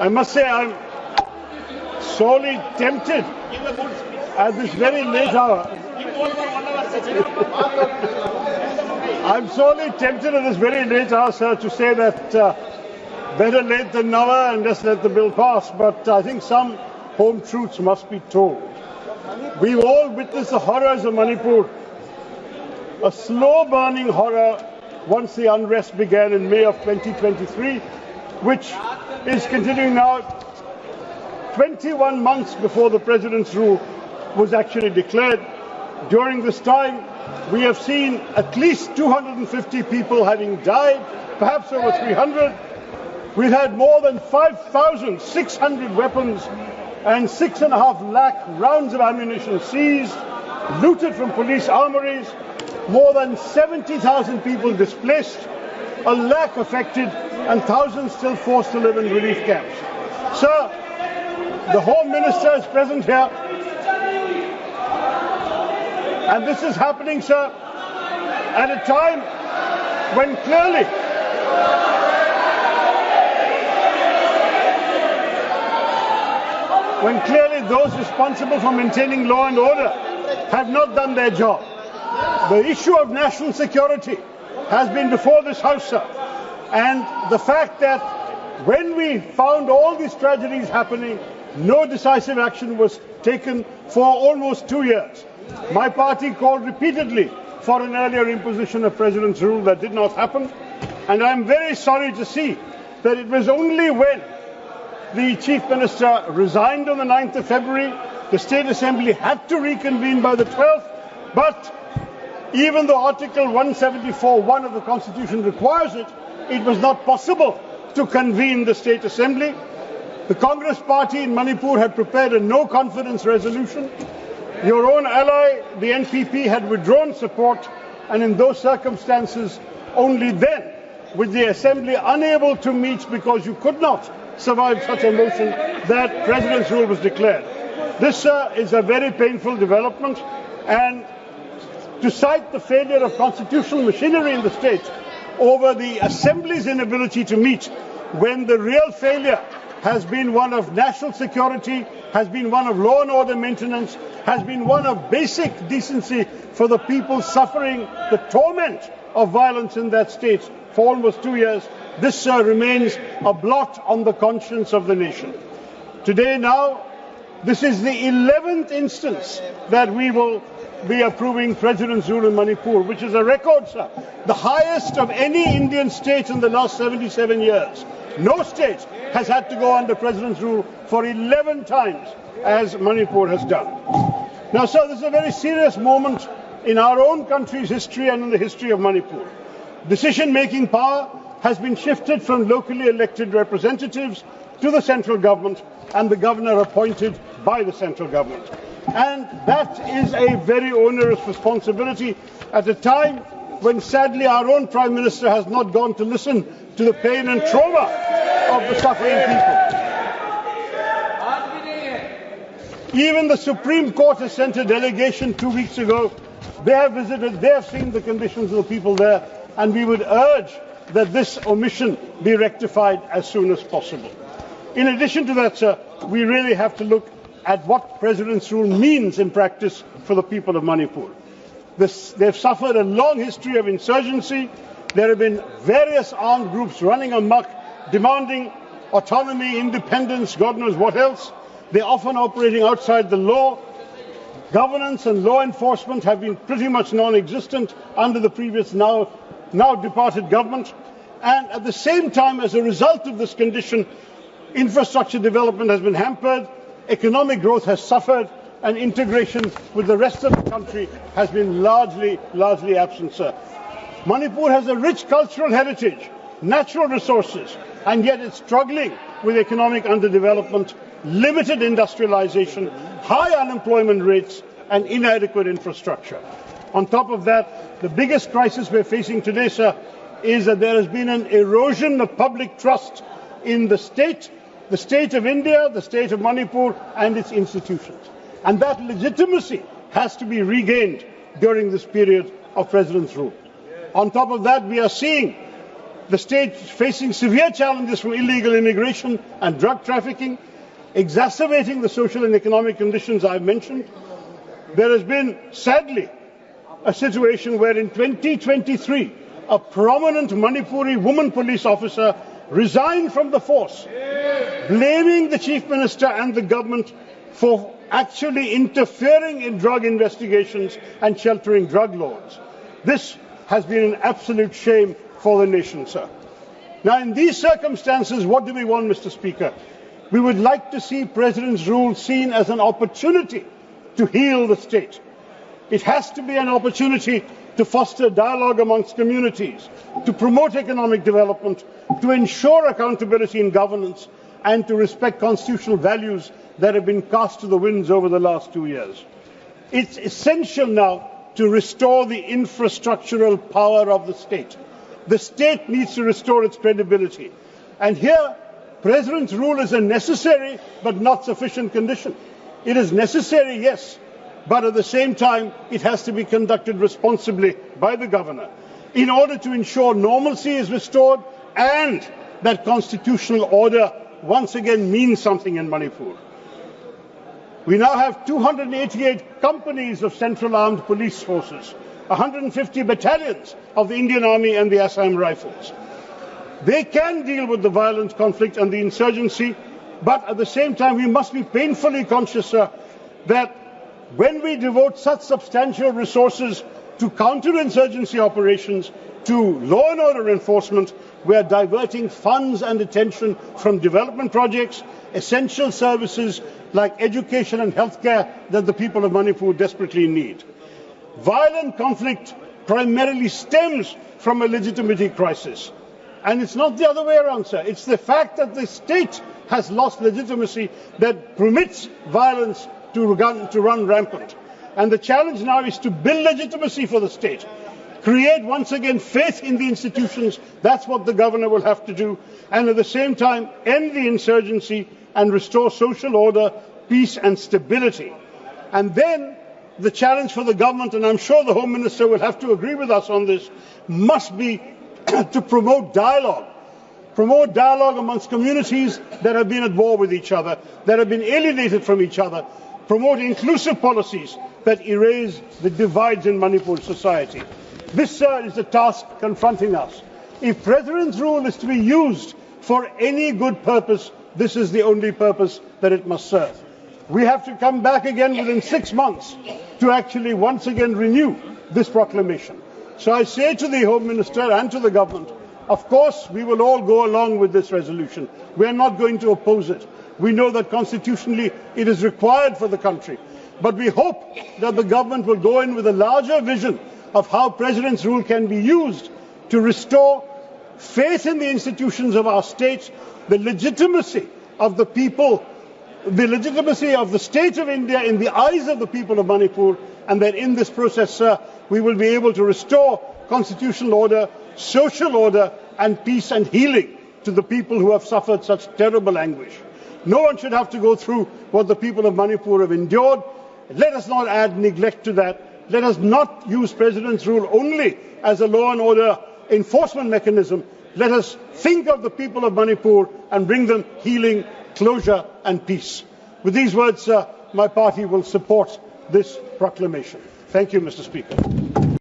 I must say I'm sorely tempted at this very late hour. I'm sorely tempted at this very late hour, sir, to say that better late than never and just let the bill pass. But I think some home truths must be told. We've all witnessed the horrors of Manipur, a slow-burning horror once the unrest began in May of 2023, which is continuing now 21 months before the President's rule was actually declared. During this time, we have seen at least 250 people having died, perhaps over 300. We've had more than 5,600 weapons and 6.5 lakh rounds of ammunition seized, looted from police armories, more than 70,000 people displaced, a lakh affected, and thousands still forced to live in relief camps. Sir, the Home Minister is present here, and this is happening, sir, at a time when clearly those responsible for maintaining law and order have not done their job. The issue of national security has been before this House, sir, and the fact that when we found all these tragedies happening, no decisive action was taken for almost 2 years. My party called repeatedly for an earlier imposition of President's rule. That did not happen, and I am very sorry to see that it was only when the Chief Minister resigned on the 9th of February, the State Assembly had to reconvene by the 12th, but even though Article 174(1) of the Constitution requires it, it was not possible to convene the State Assembly. The Congress Party in Manipur had prepared a no-confidence resolution. Your own ally, the NPP, had withdrawn support, and in those circumstances, only then, with the Assembly unable to meet because you could not survive such a motion, that President's rule was declared. This, sir, is a very painful development, and to cite the failure of constitutional machinery in the state over the Assembly's inability to meet, when the real failure has been one of national security, has been one of law and order maintenance, has been one of basic decency for the people suffering the torment of violence in that state for almost 2 years. This, sir, remains a blot on the conscience of the nation. Today now, this is the 11th instance that we will be approving President's rule in Manipur, which is a record, sir, the highest of any Indian state in the last 77 years. No state has had to go under President's rule for 11 times, as Manipur has done. Now, sir, this is a very serious moment in our own country's history and in the history of Manipur. Decision-making power has been shifted from locally elected representatives to the central government and the governor appointed by the central government. And that is a very onerous responsibility at a time when, sadly, our own Prime Minister has not gone to listen to the pain and trauma of the suffering people. Even the Supreme Court has sent a delegation 2 weeks ago. They have visited, they have seen the conditions of the people there, and we would urge that this omission be rectified as soon as possible. In addition to that, sir, we really have to look at what President's rule means in practice for the people of Manipur. They've suffered a long history of insurgency. There have been various armed groups running amok, demanding autonomy, independence, God knows what else. They're often operating outside the law. Governance and law enforcement have been pretty much non-existent under the previous, now departed government. And at the same time, as a result of this condition, infrastructure development has been hampered, economic growth has suffered, and integration with the rest of the country has been largely absent, sir. Manipur has a rich cultural heritage, natural resources, and yet it's struggling with economic underdevelopment, limited industrialization, high unemployment rates, and inadequate infrastructure. On top of that, the biggest crisis we're facing today, sir, is that there has been an erosion of public trust in the state of India, the state of Manipur, and its institutions. And that legitimacy has to be regained during this period of President's rule. On top of that, we are seeing The state is facing severe challenges from illegal immigration and drug trafficking, exacerbating the social and economic conditions I've mentioned. There has been, sadly, a situation where in 2023, a prominent Manipuri woman police officer resigned from the force, blaming the Chief Minister and the government for actually interfering in drug investigations and sheltering drug lords. This has been an absolute shame for the nation, sir. Now, in these circumstances, what do we want, Mr. Speaker? We would like to see President's rule seen as an opportunity to heal the state. It has to be an opportunity to foster dialogue amongst communities, to promote economic development, to ensure accountability in governance, and to respect constitutional values that have been cast to the winds over the last 2 years. It's essential now to restore the infrastructural power of the state. The state needs to restore its credibility. And here, President's rule is a necessary but not sufficient condition. It is necessary, yes, but at the same time, it has to be conducted responsibly by the governor in order to ensure normalcy is restored and that constitutional order once again means something in Manipur. We now have 288 companies of Central Armed Police Forces, 150 battalions of the Indian Army and the Assam Rifles. They can deal with the violent conflict and the insurgency, but at the same time we must be painfully conscious, sir, that when we devote such substantial resources to counterinsurgency operations, to law and order enforcement, we are diverting funds and attention from development projects, essential services like education and healthcare that the people of Manipur desperately need. Violent conflict primarily stems from a legitimacy crisis. And it's not the other way around, sir. It's the fact that the state has lost legitimacy that permits violence to run rampant. And the challenge now is to build legitimacy for the state. Create once again faith in the institutions. That's what the governor will have to do. And at the same time, end the insurgency and restore social order, peace and stability. And then the challenge for the government, and I'm sure the Home Minister will have to agree with us on this, must be to promote dialogue. Promote dialogue amongst communities that have been at war with each other, that have been alienated from each other. Promote inclusive policies that erase the divides in Manipur society. This, sir, is the task confronting us. If President's rule is to be used for any good purpose, this is the only purpose that it must serve. We have to come back again within 6 months to actually once again renew this proclamation. So I say to the Home Minister and to the government, of course we will all go along with this resolution. We are not going to oppose it. We know that constitutionally it is required for the country. But we hope that the government will go in with a larger vision of how President's rule can be used to restore faith in the institutions of our state, the legitimacy of the people, the legitimacy of the state of India in the eyes of the people of Manipur, and that in this process, sir, we will be able to restore constitutional order, social order, and peace and healing to the people who have suffered such terrible anguish. No one should have to go through what the people of Manipur have endured. Let us not add neglect to that. Let us not use President's rule only as a law and order enforcement mechanism. Let us think of the people of Manipur and bring them healing, closure and peace. With these words, sir, my party will support this proclamation. Thank you, Mr. Speaker.